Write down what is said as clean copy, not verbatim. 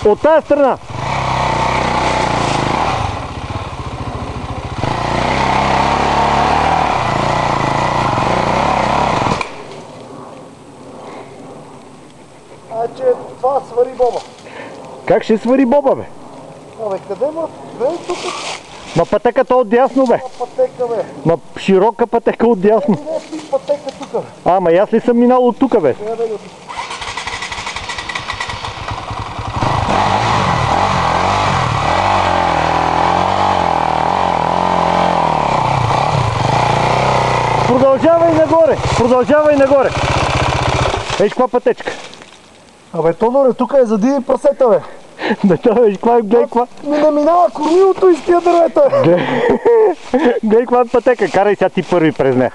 От тая страна. Че това свари боба. Как ще свари боба, бе? Абе, къде ма? Бе, тук Ма пътеката отдясно, бе. пътека, бе. Ма широка пътека отдясно. Не си пътека тук, бе. Ама аз ли съм минал от тук, бе? Не, бе, Продължавай нагоре, продължавай нагоре. Виж каква пътечка. Абе, Тоноре, тук е за диви прасета, бе. Бе, това виж каква, гледай каква. Не минава кормилото из тия дървета. Гледай каква пътека, карай сега ти първи през нея.